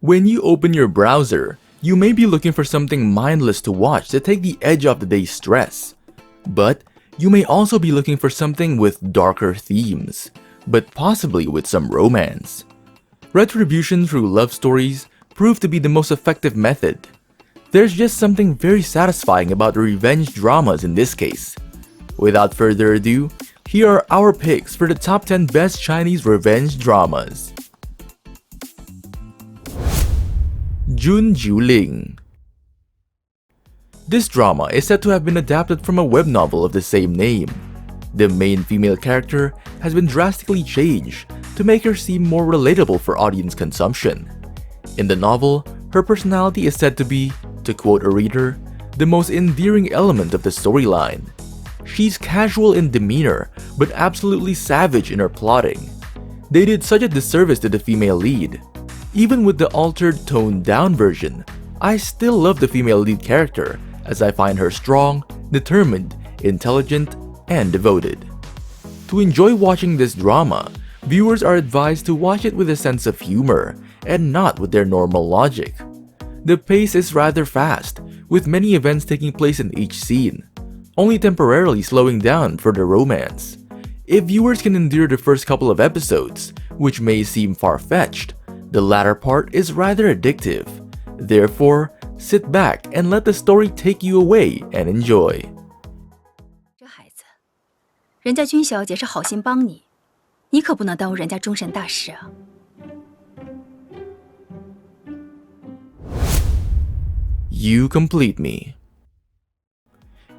When you open your browser, you may be looking for something mindless to watch to take the edge off the day's stress. But you may also be looking for something with darker themes, but possibly with some romance. Retribution through love stories proved to be the most effective method. There's just something very satisfying about revenge dramas in this case. Without further ado, here are our picks for the top 10 best Chinese revenge dramas. Jun Jiu Ling. This drama is said to have been adapted from a web novel of the same name. The main female character has been drastically changed to make her seem more relatable for audience consumption. In the novel, her personality is said to be, to quote a reader, the most endearing element of the storyline. She's casual in demeanor, but absolutely savage in her plotting. They did such a disservice to the female lead. Even with the altered, toned-down version, I still love the female lead character, as I find her strong, determined, intelligent, and devoted. To enjoy watching this drama, viewers are advised to watch it with a sense of humor, and not with their normal logic. The pace is rather fast, with many events taking place in each scene, only temporarily slowing down for the romance. If viewers can endure the first couple of episodes, which may seem far-fetched, the latter part is rather addictive. Therefore, sit back and let the story take you away and enjoy. 这孩子，人家君小姐是好心帮你，你可不能耽误人家终身大事啊。You complete me.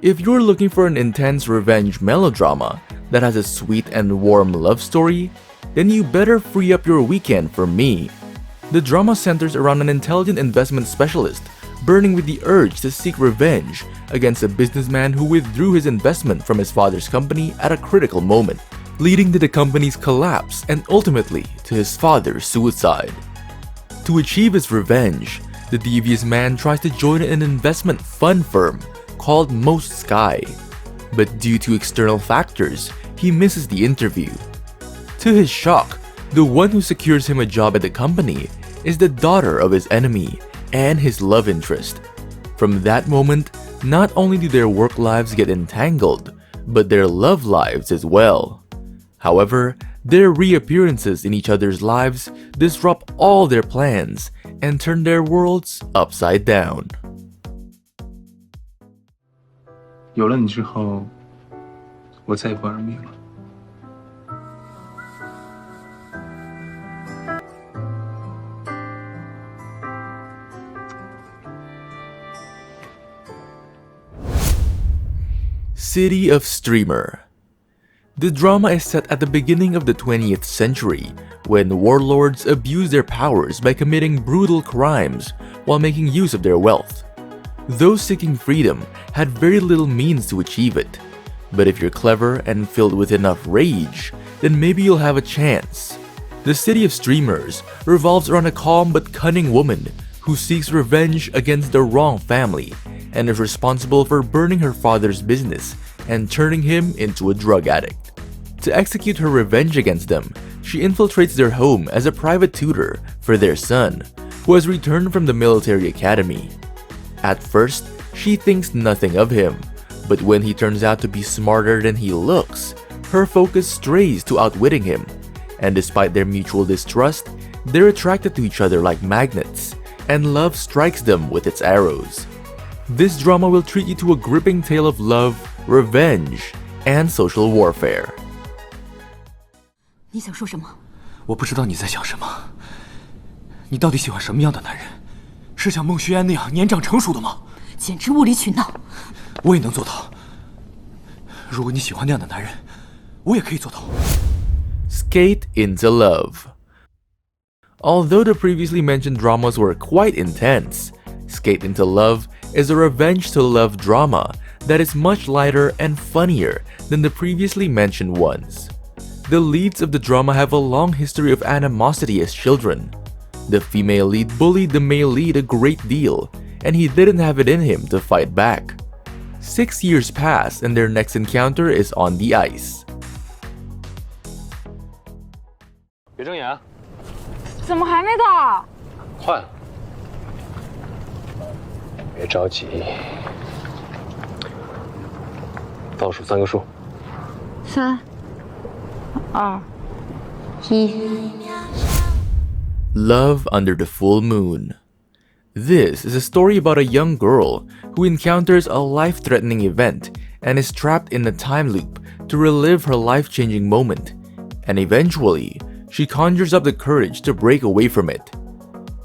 If you're looking for an intense revenge melodrama that has a sweet and warm love story, then you better free up your weekend for me. The drama centers around an intelligent investment specialist burning with the urge to seek revenge against a businessman who withdrew his investment from his father's company at a critical moment, leading to the company's collapse and ultimately to his father's suicide. To achieve his revenge, the devious man tries to join an investment fund firm called Most Sky, but due to external factors, he misses the interview. To his shock, the one who secures him a job at the company is the daughter of his enemy and his love interest. From that moment, not only do their work lives get entangled, but their love lives as well. However, their reappearances in each other's lives disrupt all their plans and turn their worlds upside down. 有了你之后，我再也不耳鸣了。City of Streamer. The drama is set at the beginning of the 20th century, when warlords abuse their powers by committing brutal crimes while making use of their wealth. Those seeking freedom had very little means to achieve it, but if you're clever and filled with enough rage, then maybe you'll have a chance. The City of Streamers revolves around a calm but cunning woman who seeks revenge against the wrong family and is responsible for burning her father's business and turning him into a drug addict. To execute her revenge against them, she infiltrates their home as a private tutor for their son, who has returned from the military academy. At first, she thinks nothing of him, but when he turns out to be smarter than he looks, her focus strays to outwitting him, and despite their mutual distrust, they're attracted to each other like magnets, and love strikes them with its arrows. This drama will treat you to a gripping tale of love, revenge, and social warfare. 你想说什么？我不知道你在想什么。你到底喜欢什么样的男人？是像孟虚安那样年长成熟的吗？简直无理取闹！我也能做到。如果你喜欢那样的男人，我也可以做到。Skate into Love. Although the previously mentioned dramas were quite intense, Skate into Love is a revenge to love drama that is much lighter and funnier than the previously mentioned ones. The leads of the drama have a long history of animosity as children. The female lead bullied the male lead a great deal, and he didn't have it in him to fight back. 6 years pass and their next encounter is on the ice. 别睁眼！怎么还没到？快了，别着急，倒数3个数。3、2、1。 Love Under the Full Moon. This is a story about a young girl who encounters a life-threatening event and is trapped in a time loop to relive her life-changing moment, and eventually, she conjures up the courage to break away from it.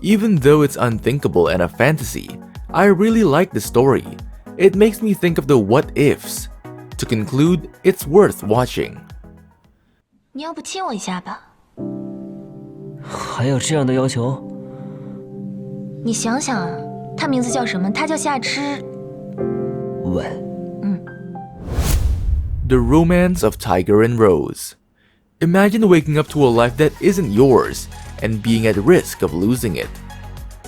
Even though it's unthinkable and a fantasy, I really like the story. It makes me think of the what-ifs. To conclude, it's worth watching. 你要不亲我一下吧？还有这样的要求？你想想啊，他名字叫什么？他叫夏之。吻。The Romance of Tiger and Rose. Imagine waking up to a life that isn't yours and being at risk of losing it.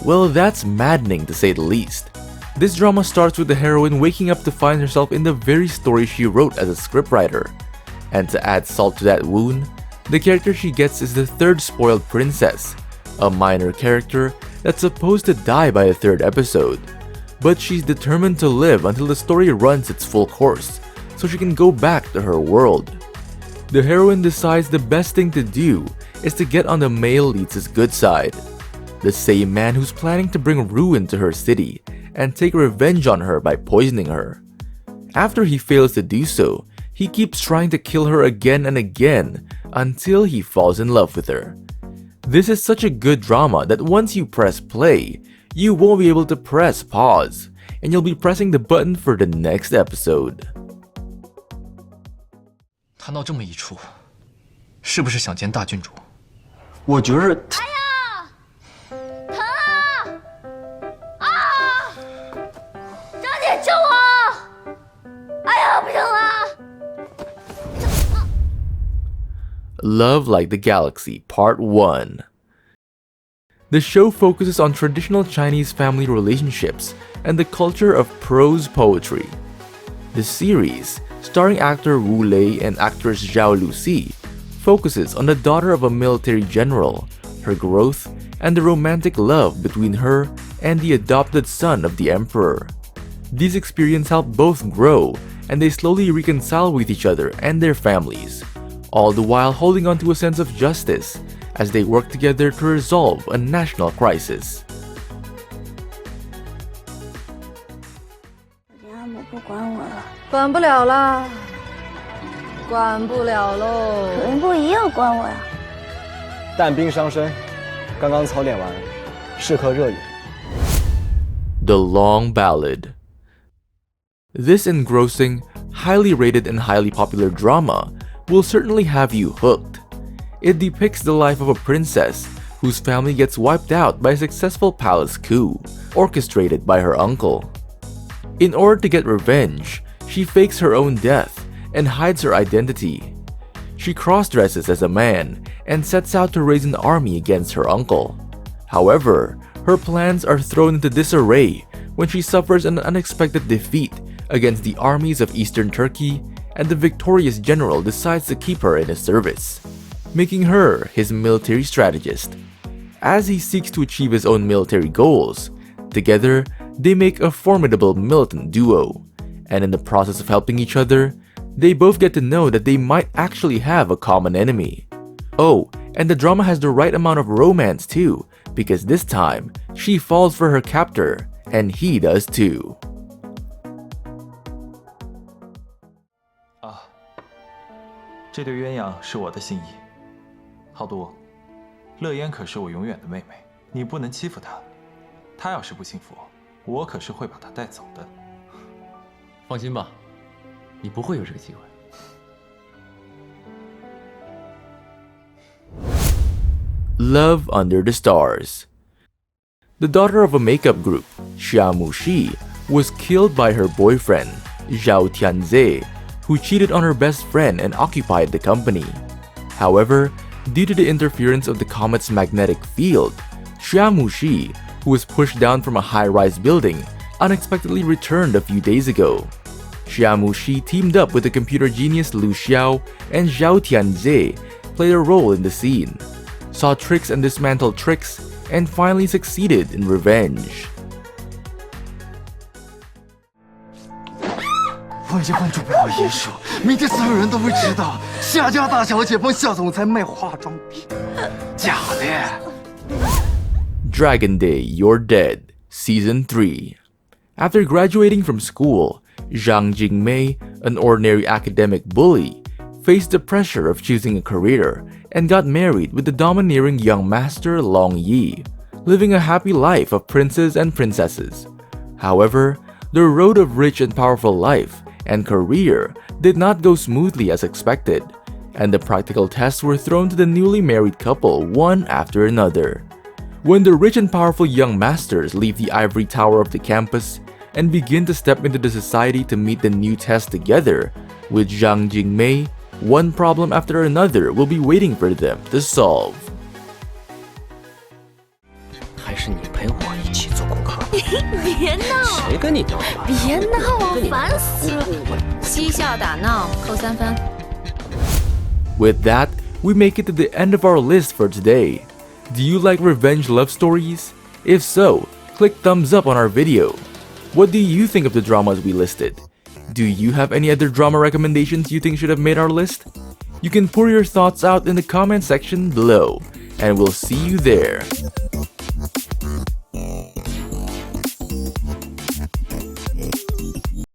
Well, that's maddening to say the least. This drama starts with the heroine waking up to find herself in the very story she wrote as a scriptwriter. And to add salt to that wound, the character she gets is the third spoiled princess, a minor character that's supposed to die by the 3rd episode. But she's determined to live until the story runs its full course, so she can go back to her world. The heroine decides the best thing to do is to get on the male lead's good side, the same man who's planning to bring ruin to her city and take revenge on her by poisoning her. After he fails to do so, he keeps trying to kill her again and again until he falls in love with her. This is such a good drama that once you press play, you won't be able to press pause, and you'll be pressing the button for the next episode. 谈到这么一出，是不是想见大郡主？我觉着疼啊！啊！张姐救我！哎呀，不行了！ Love Like the Galaxy Part 1. The show focuses on traditional Chinese family relationships and the culture of prose poetry. The series, starring actor Wu Lei and actress Zhao Lucy, focuses on the daughter of a military general, her growth, and the romantic love between her and the adopted son of the emperor. These experiences help both grow, and they slowly reconcile with each other and their families, all the while holding on to a sense of justice as they work together to resolve a national crisis. 家母不管我了，管不了啦，管不了喽。人不也要管我呀？但兵伤身，刚刚操练完，适可热饮。 The Long Ballad. This engrossing, highly rated and highly popular drama will certainly have you hooked. It depicts the life of a princess whose family gets wiped out by a successful palace coup, orchestrated by her uncle. In order to get revenge, she fakes her own death and hides her identity. She cross-dresses as a man and sets out to raise an army against her uncle. However, her plans are thrown into disarray when she suffers an unexpected defeat against the armies of eastern Turkey, and the victorious general decides to keep her in his service, making her his military strategist. As he seeks to achieve his own military goals, together they make a formidable militant duo, and in the process of helping each other, they both get to know that they might actually have a common enemy. Oh, and the drama has the right amount of romance too, because this time, she falls for her captor, and he does too. 这对鸳鸯是我的心意，好多。乐嫣可是我永远的妹妹，你不能欺负她。她要是不幸福，我可是会把她带走的。放心吧，你不会有这个机会。Love Under the Stars. The daughter of a makeup group, Xia Muxi, was killed by her boyfriend, Zhao Tianze, who cheated on her best friend and occupied the company. However, due to the interference of the comet's magnetic field, Xia Muxi, who was pushed down from a high-rise building, unexpectedly returned a few days ago. Xia Muxi teamed up with the computer genius Lu Xiao, and Zhao Tianze played a role in the scene, saw tricks and dismantled tricks, and finally succeeded in revenge. 万千万注不好言说，明天所有人都会知道夏家大小姐帮夏总裁卖化妆品，假的。Dragon Day, You're Dead, Season 3. After graduating from school, Zhang Jingmei, an ordinary academic bully, faced the pressure of choosing a career and got married with the domineering young master Long Yi, living a happy life of princes and princesses. However, the road of rich and powerful life and career did not go smoothly as expected, and the practical tests were thrown to the newly married couple one after another. When the rich and powerful young masters leave the ivory tower of the campus and begin to step into the society to meet the new test together, with Zhang Jingmei, one problem after another will be waiting for them to solve. 还是你陪我一起做功课。别闹！谁跟你闹了？别闹啊，烦死了！嬉笑打闹扣3分。 With that, we make it to the end of our list for today. Do you like revenge love stories? If so, click thumbs up on our video. What do you think of the dramas we listed? Do you have any other drama recommendations you think should have made our list? You can pour your thoughts out in the comment section below, and we'll see you there.